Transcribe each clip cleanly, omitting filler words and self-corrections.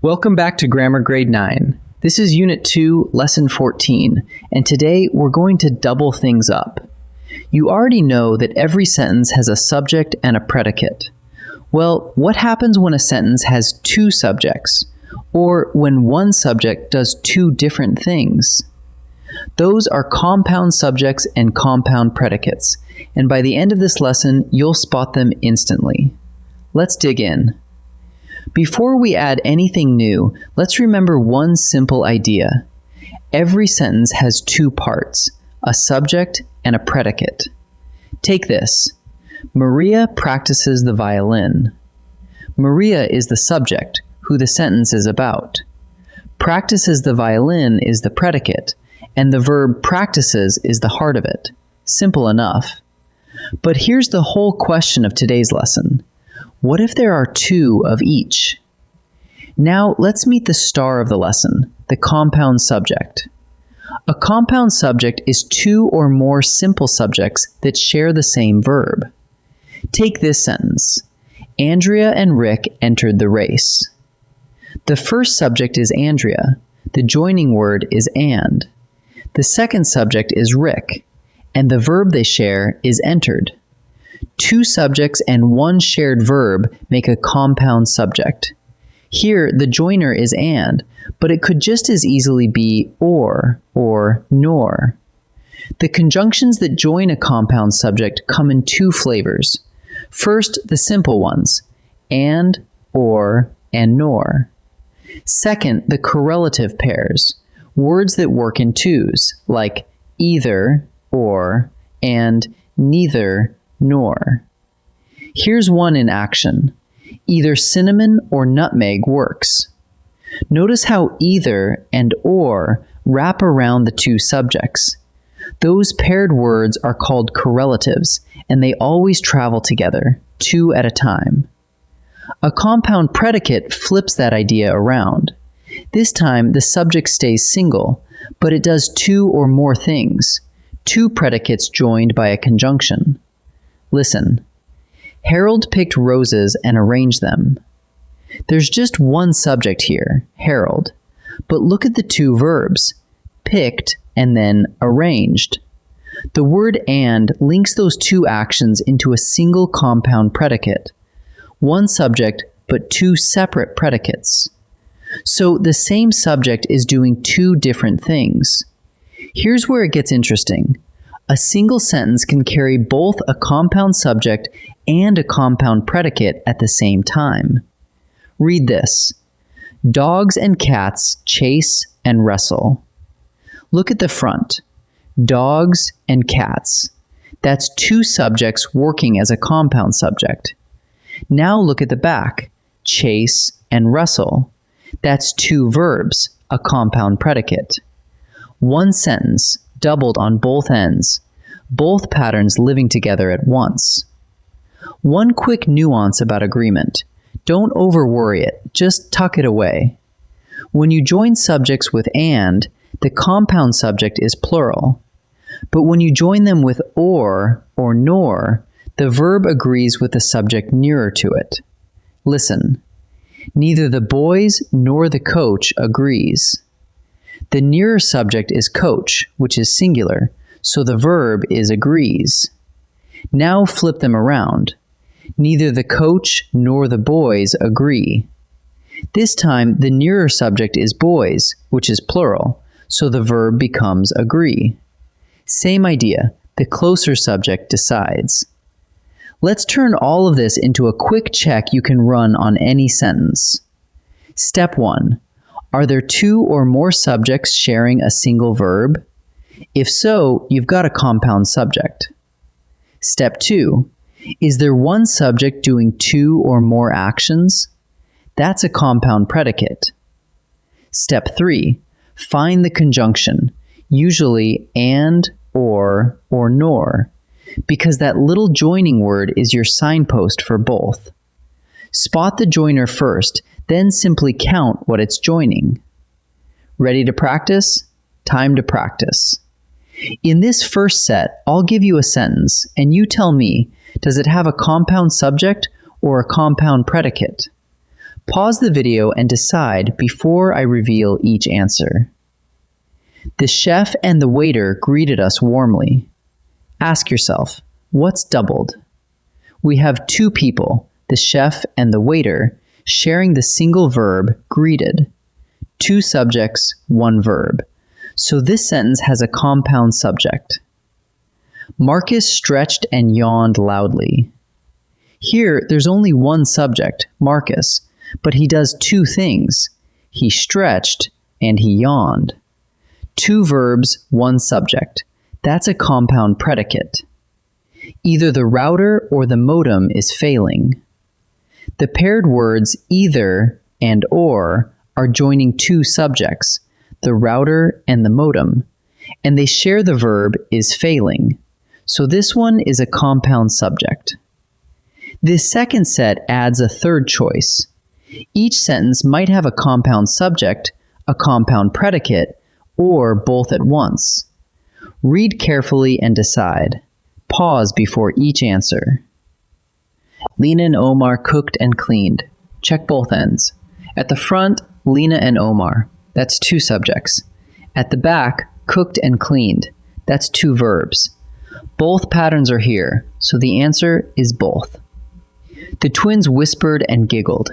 Welcome back to Grammar Grade 9. This is Unit 2, Lesson 14, and today we're going to double things up. You already know that every sentence has a subject and a predicate. Well, what happens when a sentence has two subjects, or when one subject does two different things? Those are compound subjects and compound predicates, and by the end of this lesson, you'll spot them instantly. Let's dig in. Before we add anything new, let's remember one simple idea. Every sentence has two parts, a subject and a predicate. Take this. Maria practices the violin. Maria is the subject, who the sentence is about. Practices the violin is the predicate, and the verb practices is the heart of it. Simple enough. But here's the whole question of today's lesson. What if there are two of each? Now let's meet the star of the lesson, the compound subject. A compound subject is two or more simple subjects that share the same verb. Take this sentence. Andrea and Rick entered the race. The first subject is Andrea. The joining word is and. The second subject is Rick, and the verb they share is entered. Two subjects and one shared verb make a compound subject. Here, the joiner is and, but it could just as easily be or nor. The conjunctions that join a compound subject come in two flavors. First, the simple ones, and, or, and nor. Second, the correlative pairs, words that work in twos, like either, or, and neither, nor. Here's one in action. Either cinnamon or nutmeg works. Notice how either and or wrap around the two subjects. Those paired words are called correlatives, and they always travel together, two at a time. A compound predicate flips that idea around. This time, the subject stays single, but it does two or more things, two predicates joined by a conjunction. Listen. Harold picked roses and arranged them. There's just one subject here, Harold, but look at the two verbs, picked and then arranged. The word and links those two actions into a single compound predicate. One subject, but two separate predicates. So the same subject is doing two different things. Here's where it gets interesting. A single sentence can carry both a compound subject and a compound predicate at the same time. Read this. Dogs and cats chase and wrestle. Look at the front. Dogs and cats. That's two subjects working as a compound subject. Now look at the back. Chase and wrestle. That's two verbs, a compound predicate. One sentence, doubled on both ends, both patterns living together at once. One quick nuance about agreement. Don't over-worry it, just tuck it away. When you join subjects with and, the compound subject is plural. But when you join them with or nor, the verb agrees with the subject nearer to it. Listen. Neither the boys nor the coach agrees. The nearer subject is coach, which is singular, so the verb is agrees. Now flip them around. Neither the coach nor the boys agree. This time, the nearer subject is boys, which is plural, so the verb becomes agree. Same idea, the closer subject decides. Let's turn all of this into a quick check you can run on any sentence. Step 1. Are there two or more subjects sharing a single verb? If so, you've got a compound subject. Step 2. Is there one subject doing two or more actions? That's a compound predicate. Step 3. Find the conjunction, usually and, or nor, because that little joining word is your signpost for both. Spot the joiner first, then simply count what it's joining. Ready to practice? Time to practice. In this first set, I'll give you a sentence, and you tell me, does it have a compound subject or a compound predicate? Pause the video and decide before I reveal each answer. The chef and the waiter greeted us warmly. Ask yourself, what's doubled? We have two people, the chef and the waiter, sharing the single verb greeted. Two subjects, one verb. So this sentence has a compound subject. Marcus stretched and yawned loudly. Here, there's only one subject, Marcus, but he does two things. He stretched and he yawned. Two verbs, one subject. That's a compound predicate. Either the router or the modem is failing. The paired words either and or are joining two subjects, the router and the modem, and they share the verb is failing. So this one is a compound subject. This second set adds a third choice. Each sentence might have a compound subject, a compound predicate, or both at once. Read carefully and decide. Pause before each answer. Lena and Omar cooked and cleaned. Check both ends. At the front, Lena and Omar. That's two subjects. At the back, cooked and cleaned. That's two verbs. Both patterns are here, so the answer is both. The twins whispered and giggled.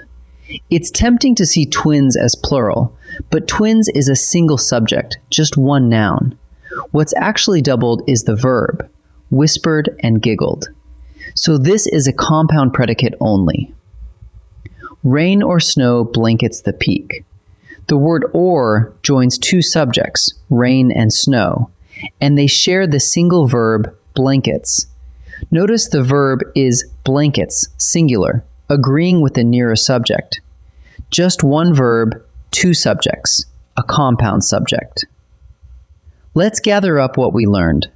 It's tempting to see twins as plural, but twins is a single subject, just one noun. What's actually doubled is the verb, whispered and giggled. So this is a compound predicate only. Rain or snow blankets the peak. The word or joins two subjects, rain and snow, and they share the single verb, blankets. Notice the verb is blankets, singular, agreeing with the nearest subject. Just one verb, two subjects, a compound subject. Let's gather up what we learned.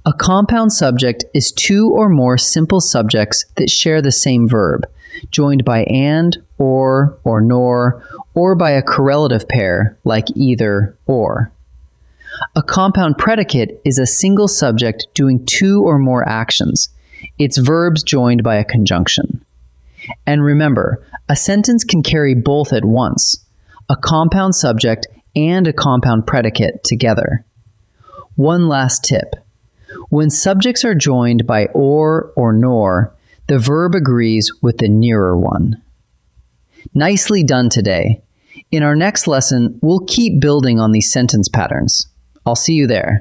A compound subject is two or more simple subjects that share the same verb, joined by and, or nor, or by a correlative pair like either, or. A compound predicate is a single subject doing two or more actions. It's verbs joined by a conjunction. And remember, a sentence can carry both at once, a compound subject and a compound predicate together. One last tip. When subjects are joined by or nor, the verb agrees with the nearer one. Nicely done today. In our next lesson, we'll keep building on these sentence patterns. I'll see you there.